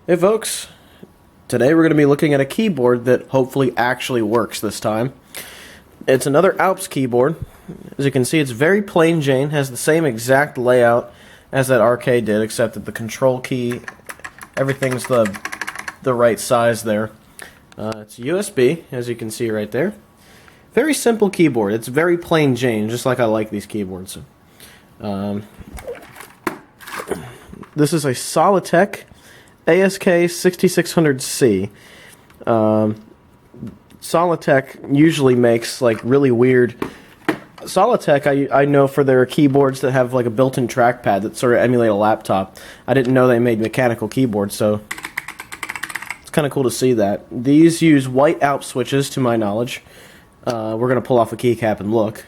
Hey folks, today we're going to be looking at a keyboard that hopefully actually works this time. It's another ALPS keyboard. As you can see, it's very plain Jane, has the same exact layout as that RK did, except that the control key, everything's the right size there. It's USB, as you can see right there. Very simple keyboard. It's very plain Jane, just like I like these keyboards. This is a SolidTek ASK-6600C. SolidTek usually makes like really weird. SolidTek I know for their keyboards that have like a built-in trackpad that sort of emulate a laptop. I didn't know they made mechanical keyboards, so it's kind of cool to see that. These use white ALPS switches, to my knowledge. We're going to pull off a keycap and look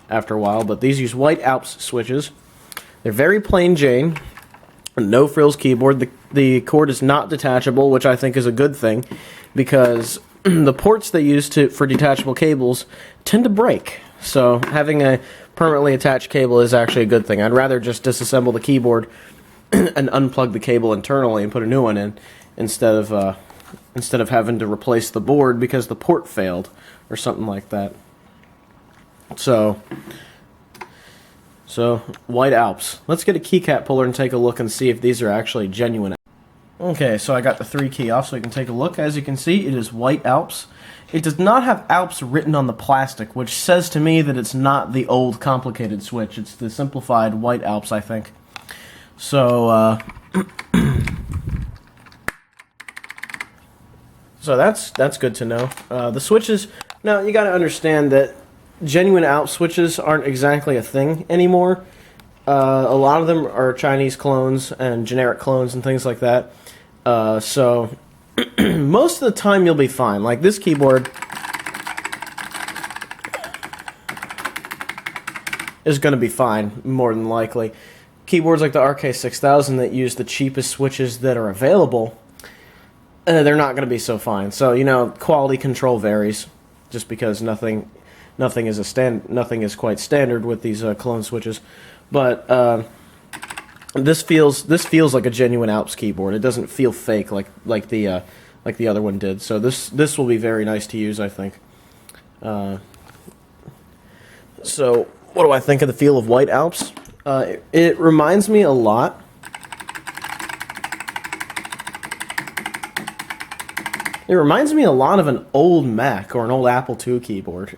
after a while, but these use white ALPS switches. They're very plain Jane. No frills keyboard. The cord is not detachable, which I think is a good thing, because the ports they use for detachable cables tend to break. So having a permanently attached cable is actually a good thing. I'd rather just disassemble the keyboard and unplug the cable internally and put a new one in, instead of having to replace the board because the port failed or something like that. So white ALPS. Let's get a keycap puller and take a look and see if these are actually genuine. Okay, so I got the 3 key off so you can take a look. As you can see, it is white ALPS. It does not have ALPS written on the plastic, which says to me that it's not the old complicated switch. It's the simplified white ALPS, I think. So, so that's good to know. The switches, now you got to understand that genuine ALPS switches aren't exactly a thing anymore. A lot of them are Chinese clones and generic clones and things like that. So most of the time you'll be fine. Like this keyboard is going to be fine, more than likely. Keyboards like the ASK-6600 that use the cheapest switches that are available, they're not going to be so fine. So, you know, quality control varies, just because nothing is quite standard with these clone switches. But this feels like a genuine ALPS keyboard. It doesn't feel fake like the other one did. So this will be very nice to use, I think. So what do I think of the feel of white ALPS? It reminds me a lot. It reminds me a lot of an old Mac or an old Apple II keyboard.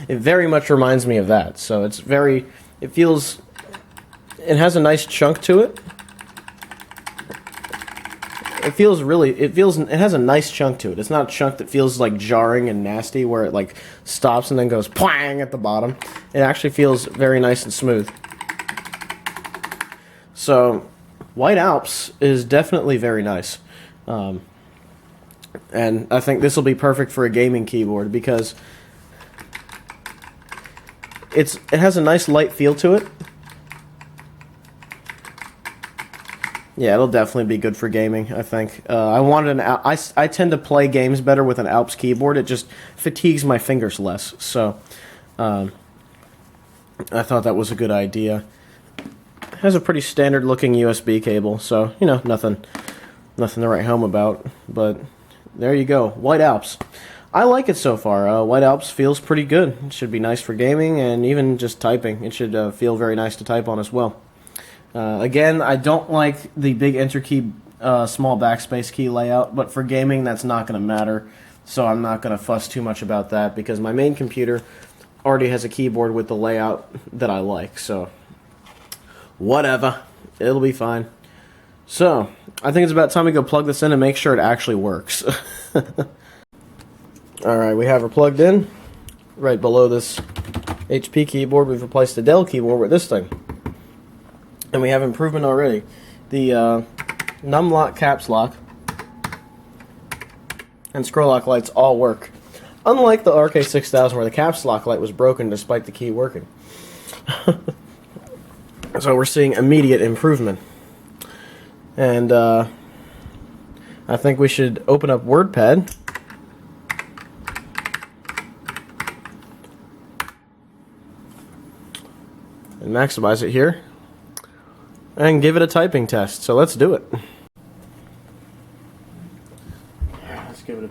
It very much reminds me of that. So it has a nice chunk to it. It has a nice chunk to it. It's not a chunk that feels like jarring and nasty where it like stops and then goes pwang at the bottom. It actually feels very nice and smooth. So white ALPS is definitely very nice. And I think this will be perfect for a gaming keyboard because it has a nice light feel to it. Yeah, it'll definitely be good for gaming, I think. I tend to play games better with an ALPS keyboard. It just fatigues my fingers less. So I thought that was a good idea. It has a pretty standard looking USB cable, so you know, nothing to write home about, but there you go, white ALPS. I like it so far. White ALPS feels pretty good. It should be nice for gaming and even just typing. It should feel very nice to type on as well. Again, I don't like the big enter key, small backspace key layout, but for gaming that's not going to matter, so I'm not going to fuss too much about that because my main computer already has a keyboard with the layout that I like, so whatever. It'll be fine. So, I think it's about time we go plug this in and make sure it actually works. Alright, we have her plugged in. Right below this HP keyboard, we've replaced the Dell keyboard with this thing. And we have improvement already. The num lock, caps lock, and scroll lock lights all work. Unlike the ASK-6600 where the caps lock light was broken despite the key working. So we're seeing immediate improvement. And I think we should open up WordPad and maximize it here and give it a typing test. So let's do it.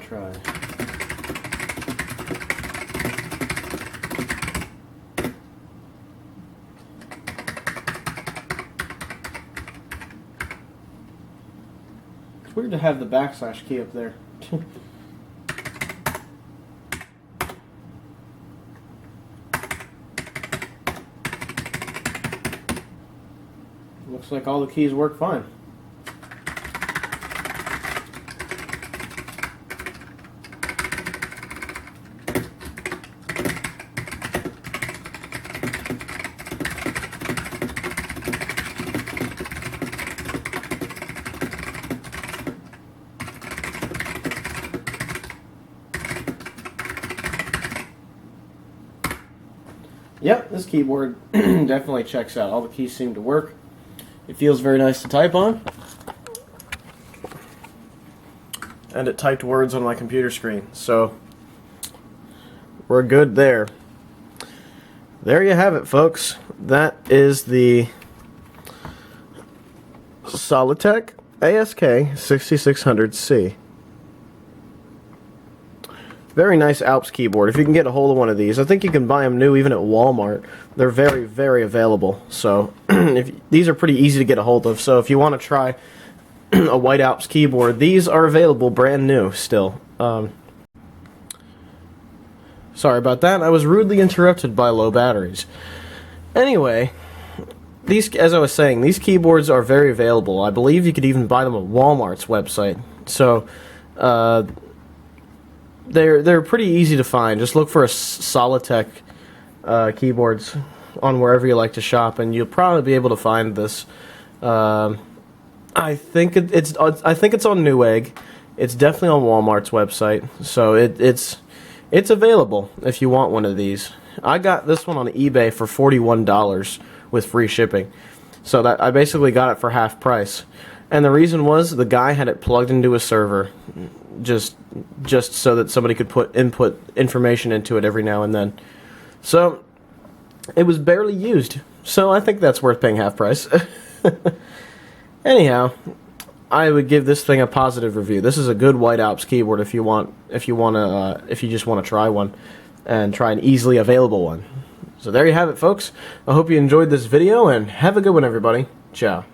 try. It's weird to have the backslash key up there. Looks like all the keys work fine. Yep, this keyboard definitely checks out. All the keys seem to work. It feels very nice to type on. And it typed words on my computer screen. So, we're good there. There you have it, folks. That is the SolidTek ASK-6600C. Very nice ALPS keyboard. If you can get a hold of one of these, I think you can buy them new even at Walmart. They're very, very available. So these are pretty easy to get a hold of. So if you want to try a white ALPS keyboard, these are available brand new still. Sorry about that. I was rudely interrupted by low batteries. Anyway, as I was saying, these keyboards are very available. I believe you could even buy them on Walmart's website. So they're pretty easy to find. Just look for a SolidTek keyboards on wherever you like to shop, and you'll probably be able to find this. I think it's on Newegg. It's definitely on Walmart's website, so it's available if you want one of these. I got this one on eBay for $41 with free shipping, so that I basically got it for half price. And the reason was the guy had it plugged into a server, just so that somebody could input information into it every now and then. So it was barely used. So I think that's worth paying half price. Anyhow, I would give this thing a positive review. This is a good white ALPS keyboard if you just want to try one and try an easily available one. So there you have it, folks. I hope you enjoyed this video, and have a good one, everybody. Ciao.